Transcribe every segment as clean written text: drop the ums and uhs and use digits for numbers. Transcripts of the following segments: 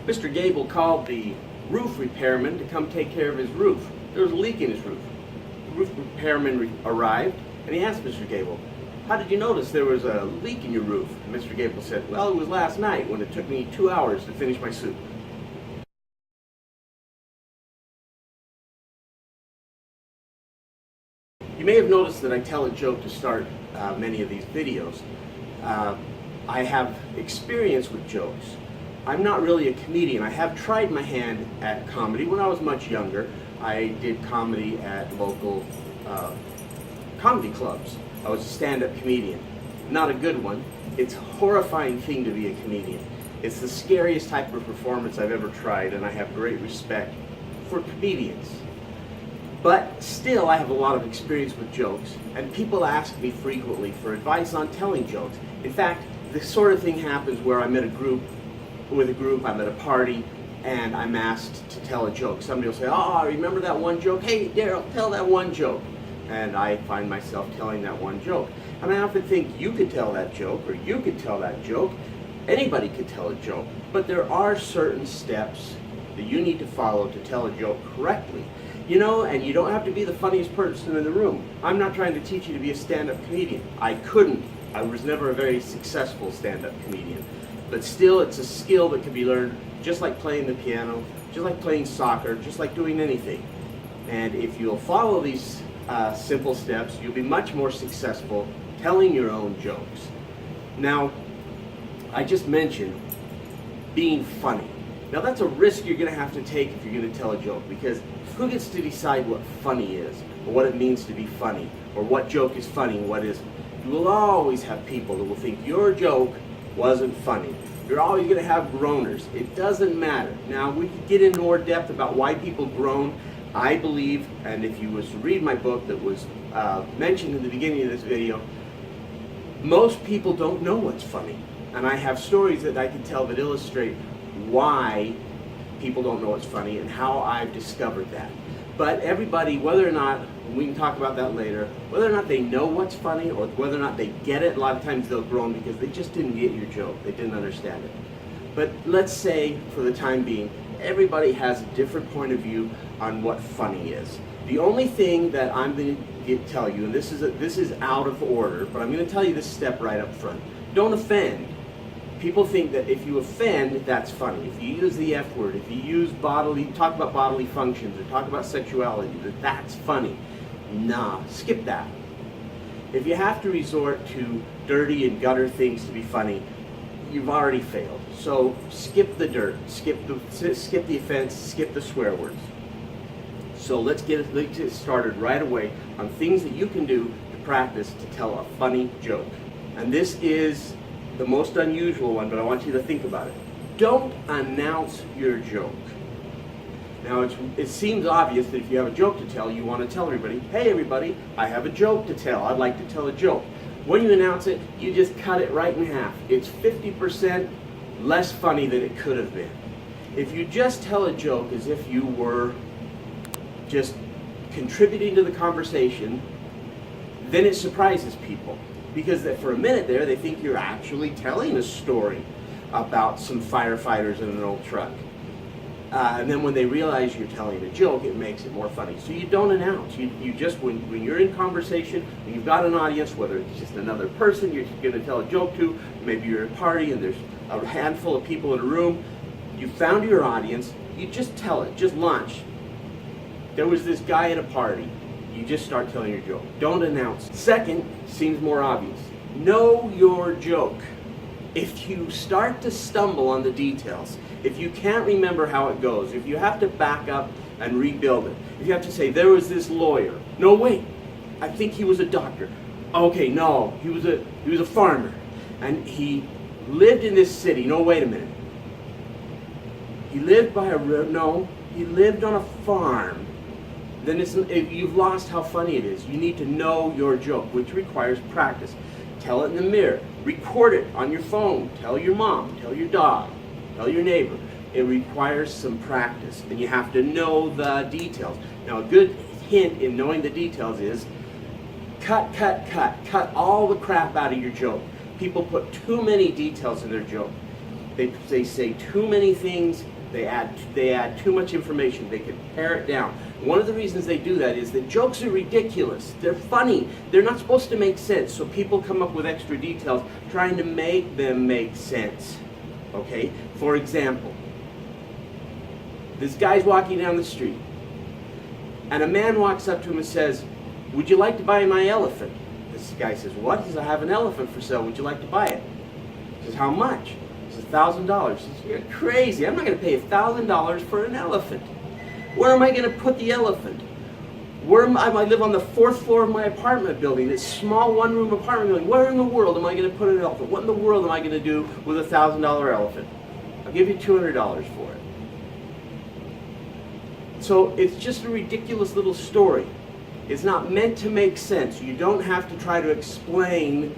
Mr. Gable called the roof repairman to come take care of his roof. There was a leak in his roof. The roof repairman arrived and he asked Mr. Gable, "How did you notice there was a leak in your roof?" And Mr. Gable said, "Well, it was last night when it took me 2 hours to finish my soup." You may have noticed that I tell a joke to start many of these videos. I have experience with jokes. I'm not really a comedian. I have tried my hand at comedy. When I was much younger, I did comedy at local comedy clubs. I was a stand-up comedian. Not a good one. It's a horrifying thing to be a comedian. It's the scariest type of performance I've ever tried, and I have great respect for comedians. But still, I have a lot of experience with jokes, and people ask me frequently for advice on telling jokes. In fact, this sort of thing happens where I'm at I'm at a party, and I'm asked to tell a joke. Somebody will say, "Oh, remember that one joke? Hey, Daryl, tell that one joke." And I find myself telling that one joke. And I often think you could tell that joke, or you could tell that joke. Anybody could tell a joke. But there are certain steps that you need to follow to tell a joke correctly. You know, and you don't have to be the funniest person in the room. I'm not trying to teach you to be a stand-up comedian. I couldn't. I was never a very successful stand-up comedian. But still, it's a skill that can be learned just like playing the piano, just like playing soccer, just like doing anything. And if you'll follow these simple steps, you'll be much more successful telling your own jokes. Now, I just mentioned being funny. Now that's a risk you're going to have to take if you're going to tell a joke, because who gets to decide what funny is, or what it means to be funny, or what joke is funny and what isn't? You will always have people that will think your joke wasn't funny. You're always going to have groaners. It doesn't matter. Now, we could get into more depth about why people groan. I believe, and if you was to read my book that was mentioned in the beginning of this video, most people don't know what's funny. And I have stories that I can tell that illustrate why people don't know what's funny and how I've discovered that. But everybody, whether or not, we can talk about that later, whether or not they know what's funny or whether or not they get it, a lot of times they'll groan because they just didn't get your joke. They didn't understand it. But let's say, for the time being, everybody has a different point of view on what funny is. The only thing that I'm going to tell you, and this is out of order, but I'm going to tell you this step right up front. Don't offend. People think that if you offend, that's funny. If you use the F word, if you use talk about bodily functions, or talk about sexuality, that's funny. Nah, skip that. If you have to resort to dirty and gutter things to be funny, you've already failed. So skip the dirt, skip the offense, skip the swear words. So let's get started right away on things that you can do to practice to tell a funny joke. And this is the most unusual one, but I want you to think about it. Don't announce your joke. Now, it seems obvious that if you have a joke to tell, you want to tell everybody, "Hey everybody, I have a joke to tell. I'd like to tell a joke." When you announce it, you just cut it right in half. It's 50% less funny than it could have been. If you just tell a joke as if you were just contributing to the conversation, then it surprises people. Because for a minute there, they think you're actually telling a story about some firefighters in an old truck. And then when they realize you're telling a joke, it makes it more funny. So you don't announce. You just, when you're in conversation, when you've got an audience, whether it's just another person you're going to tell a joke to, maybe you're at a party and there's a handful of people in a room, you found your audience, you just tell it, just launch. There was this guy at a party. You just start telling your joke. Don't announce. Second, seems more obvious. Know your joke. If you start to stumble on the details, if you can't remember how it goes, if you have to back up and rebuild it, if you have to say, "There was this lawyer." No, wait, I think he was a doctor. Okay, no, he was a farmer, and he lived in this city. No, wait a minute. He lived by a river. No, he lived on a farm. Then you've lost how funny it is. You need to know your joke, which requires practice. Tell it in the mirror. Record it on your phone. Tell your mom. Tell your dog. Tell your neighbor. It requires some practice, and you have to know the details. Now, a good hint in knowing the details is cut, cut, cut. Cut all the crap out of your joke. People put too many details in their joke. They say too many things. They add too much information. They can pare it down. One of the reasons they do that is that jokes are ridiculous. They're funny. They're not supposed to make sense. So people come up with extra details trying to make them make sense. Okay? For example, this guy's walking down the street, and a man walks up to him and says, "Would you like to buy my elephant?" This guy says, "What?" He says, "I have an elephant for sale. Would you like to buy it?" He says, "How much?" He says, $1,000. He says, "You're crazy. I'm not going to pay $1,000 for an elephant. Where am I going to put the elephant? I live on the 4th floor of my apartment building, this small one-room apartment building. Where in the world am I going to put an elephant? What in the world am I going to do with a $1,000 elephant? I'll give you $200 for it." So it's just a ridiculous little story. It's not meant to make sense. You don't have to try to explain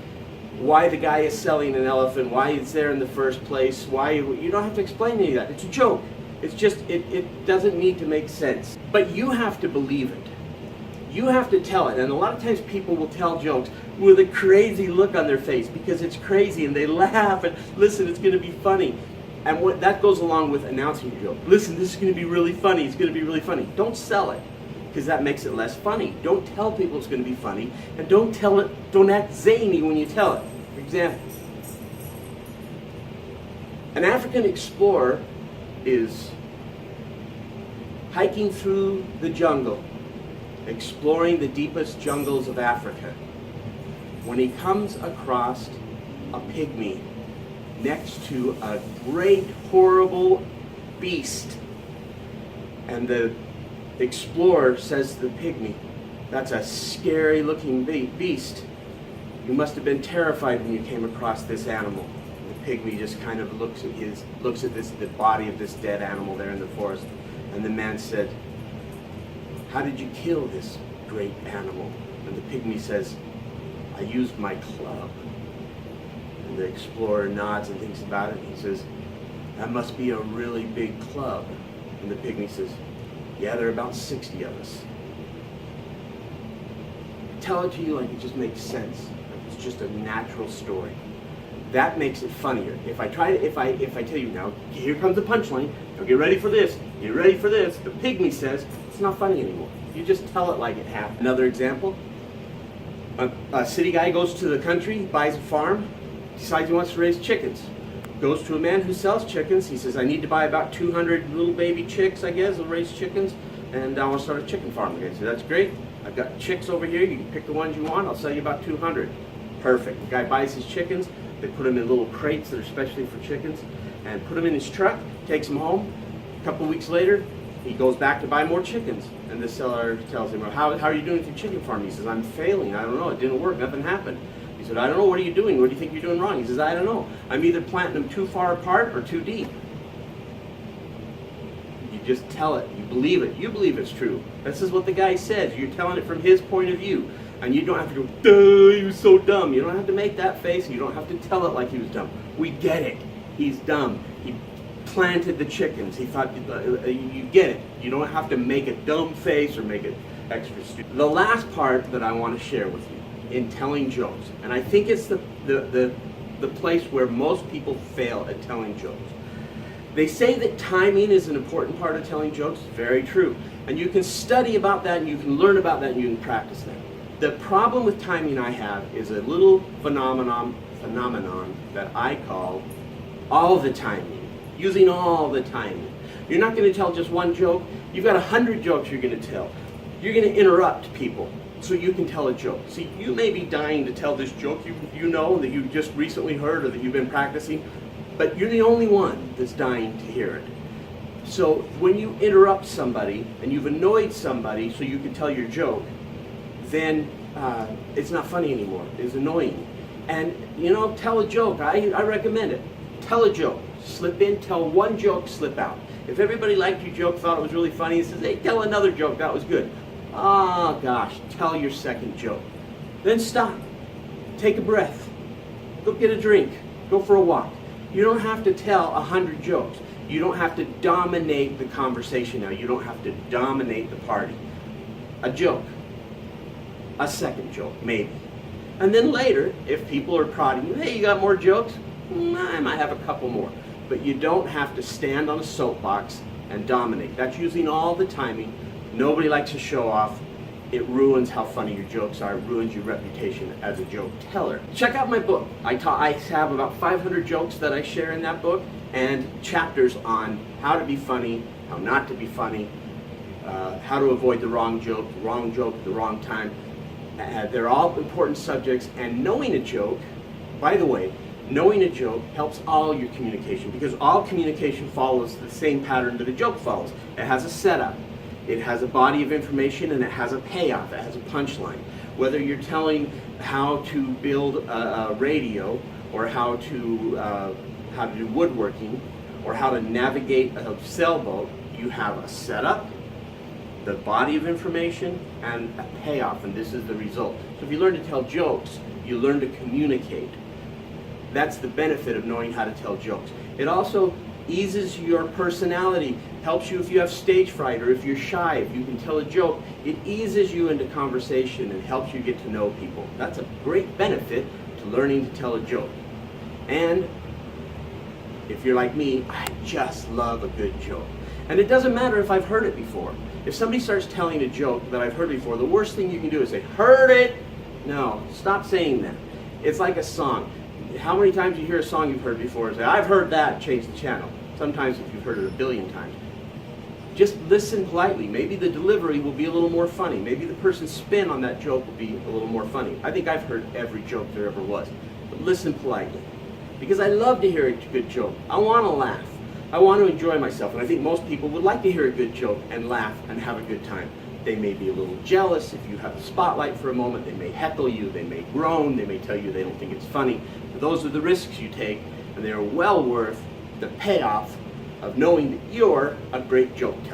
why the guy is selling an elephant, why it's there in the first place, you don't have to explain any of that. It's a joke. It's just, it doesn't need to make sense. But you have to believe it. You have to tell it. And a lot of times people will tell jokes with a crazy look on their face because it's crazy, and they laugh and listen, it's going to be funny. And that goes along with announcing your joke. Listen, this is going to be really funny. It's going to be really funny. Don't sell it, because that makes it less funny. Don't tell people it's going to be funny, and don't act zany when you tell it. For example, an African explorer is hiking through the jungle, exploring the deepest jungles of Africa, when he comes across a pygmy next to a great, horrible beast. And the explorer says to the pygmy, "That's a scary looking beast. You must have been terrified when you came across this animal." And the pygmy just kind of looks at the body of this dead animal there in the forest. And the man said, "How did you kill this great animal?" And the pygmy says, "I used my club." And the explorer nods and thinks about it. He says, "That must be a really big club." And the pygmy says, "Yeah, there are about 60 of us." Tell it to you like it just makes sense. Like it's just a natural story. That makes it funnier. If I tell you now, here comes the punchline. Now get ready for this. Get ready for this. The pygmy says, it's not funny anymore. You just tell it like it happened. Another example. A city guy goes to the country, buys a farm, decides he wants to raise chickens. Goes to a man who sells chickens. He says, "I need to buy about 200 little baby chicks, I guess, will raise chickens, and I want to start a chicken farm." The guy says, "That's great. I've got chicks over here. You can pick the ones you want. I'll sell you about 200. Perfect. The guy buys his chickens. They put them in little crates that are specially for chickens, and put them in his truck, takes them home. A couple weeks later, he goes back to buy more chickens. And the seller tells him, "Well, how are you doing with your chicken farm?" He says, "I'm failing. I don't know. It didn't work. Nothing happened." He said, "I don't know. What are you doing? What do you think you're doing wrong?" He says, "I don't know. I'm either planting them too far apart or too deep." You just tell it. You believe it. You believe it's true. This is what the guy says. You're telling it from his point of view. And you don't have to go, "Duh, he was so dumb." You don't have to make that face. You don't have to tell it like he was dumb. We get it. He's dumb. He planted the chickens. He thought, you get it. You don't have to make a dumb face or make it extra stupid. The last part that I want to share with you in telling jokes, and I think it's the place where most people fail at telling jokes. They say that timing is an important part of telling jokes. Very true. And you can study about that, and you can learn about that, and you can practice that. The problem with timing I have is a little phenomenon that I call all the timing. Using all the timing. You're not going to tell just one joke. You've got 100 jokes you're going to tell. You're going to interrupt people so you can tell a joke. See, you may be dying to tell this joke you know that you just recently heard or that you've been practicing, but you're the only one that's dying to hear it. So when you interrupt somebody and you've annoyed somebody so you can tell your joke, then it's not funny anymore. It's annoying. And, tell a joke. I recommend it. Tell a joke. Slip in, tell one joke, slip out. If everybody liked your joke, thought it was really funny, and says, "Hey, tell another joke, that was good." Oh gosh, tell your second joke. Then stop. Take a breath. Go get a drink. Go for a walk. You don't have to tell 100 jokes. You don't have to dominate the conversation now. You don't have to dominate the party. A joke. A second joke, maybe. And then later, if people are prodding you, "Hey, you got more jokes?" I might have a couple more. but you don't have to stand on a soapbox and dominate. That's using all the timing. Nobody likes to show off. It ruins how funny your jokes are. It ruins your reputation as a joke teller. Check out my book. I have about 500 jokes that I share in that book, and chapters on how to be funny, how not to be funny, how to avoid the wrong joke at the wrong time. They're all important subjects, and knowing a joke, by the way, knowing a joke helps all your communication, because all communication follows the same pattern that a joke follows. It has a setup, it has a body of information, and it has a payoff, it has a punchline. Whether you're telling how to build a radio, or how to do woodworking, or how to navigate a sailboat, you have a setup, the body of information, and a payoff, and this is the result. So if you learn to tell jokes, you learn to communicate. That's the benefit of knowing how to tell jokes. It also eases your personality, helps you if you have stage fright or if you're shy. If you can tell a joke, it eases you into conversation and helps you get to know people. That's a great benefit to learning to tell a joke. And if you're like me, I just love a good joke. And it doesn't matter if I've heard it before. If somebody starts telling a joke that I've heard before, the worst thing you can do is say, "Heard it?" No, stop saying that. It's like a song. How many times you hear a song you've heard before and say, "I've heard that," change the channel. Sometimes if you've heard it a billion times. Just listen politely. Maybe the delivery will be a little more funny. Maybe the person's spin on that joke will be a little more funny. I think I've heard every joke there ever was. But listen politely. Because I love to hear a good joke. I want to laugh. I want to enjoy myself. And I think most people would like to hear a good joke and laugh and have a good time. They may be a little jealous if you have the spotlight for a moment. They may heckle you. They may groan. They may tell you they don't think it's funny. But those are the risks you take, and they are well worth the payoff of knowing that you're a great joke teller.